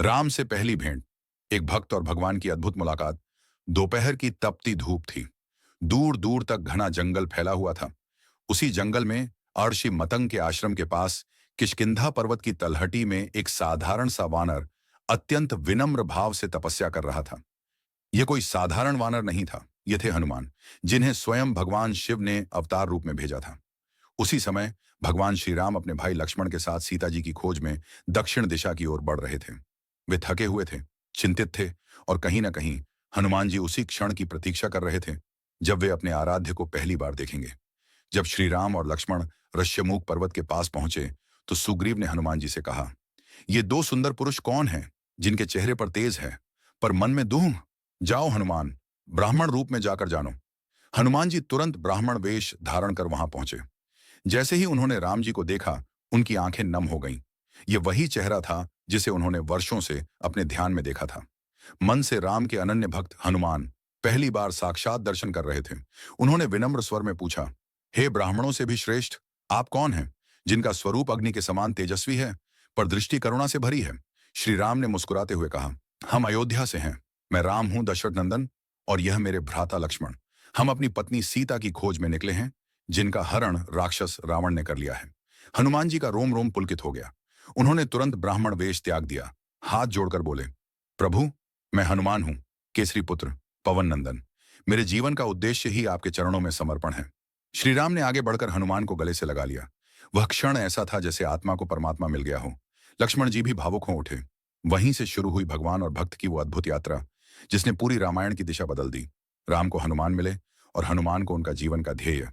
राम से पहली भेंट। एक भक्त और भगवान की अद्भुत मुलाकात। दोपहर की तपती धूप थी। दूर दूर तक घना जंगल फैला हुआ था। उसी जंगल में अर्षि मतंग के आश्रम के पास किष्किंधा पर्वत की तलहटी में एक साधारण सा वानर अत्यंत विनम्र भाव से तपस्या कर रहा था। यह कोई साधारण वानर नहीं था, ये थे हनुमान, जिन्हें स्वयं भगवान शिव ने अवतार रूप में भेजा था। उसी समय भगवान श्री राम अपने भाई लक्ष्मण के साथ सीता जी की खोज में दक्षिण दिशा की ओर बढ़ रहे थे। वे थके हुए थे, चिंतित थे, और कहीं ना कहीं हनुमान जी उसी क्षण की प्रतीक्षा कर रहे थे जब वे अपने आराध्य को पहली बार देखेंगे। जब श्री राम और लक्ष्मण ऋष्यमूक पर्वत के पास पहुंचे तो सुग्रीव ने हनुमान जी से कहा, ये दो सुंदर पुरुष कौन हैं जिनके चेहरे पर तेज है पर मन में दुह? जाओ हनुमान, ब्राह्मण रूप में जाकर जानो। हनुमान जी तुरंत ब्राह्मण वेश धारण कर वहां पहुंचे। जैसे ही उन्होंने राम जी को देखा, उनकी आंखें नम हो गईं। ये वही चेहरा था जिसे उन्होंने वर्षों से अपने ध्यान में देखा था। मन से राम के अनन्य भक्त हनुमान पहली बार साक्षात दर्शन कर रहे थे। उन्होंने विनम्र स्वर में पूछा, हे ब्राह्मणों से भी श्रेष्ठ, आप कौन हैं जिनका स्वरूप अग्नि के समान तेजस्वी है पर दृष्टि करुणा से भरी है? श्री राम ने मुस्कुराते हुए कहा, हम अयोध्या से हैं। मैं राम हूं, दशरथ नंदन, और यह मेरे भ्राता लक्ष्मण। हम अपनी पत्नी सीता की खोज में निकले हैं, जिनका हरण राक्षस रावण ने कर लिया है। हनुमान जी का रोम रोम पुलकित हो गया। उन्होंने तुरंत ब्राह्मण वेश त्याग दिया, हाथ जोड़कर बोले, प्रभु, मैं हनुमान हूं, केसरी पुत्र, पवन नंदन। मेरे जीवन का उद्देश्य ही आपके चरणों में समर्पण है। श्री राम ने आगे बढ़कर हनुमान को गले से लगा लिया। वह क्षण ऐसा था जैसे आत्मा को परमात्मा मिल गया हो। लक्ष्मण जी भी भावुक हो उठे। वहीं से शुरू हुई भगवान और भक्त की वो अद्भुत यात्रा जिसने पूरी रामायण की दिशा बदल दी। राम को हनुमान मिले और हनुमान को उनका जीवन का ध्येय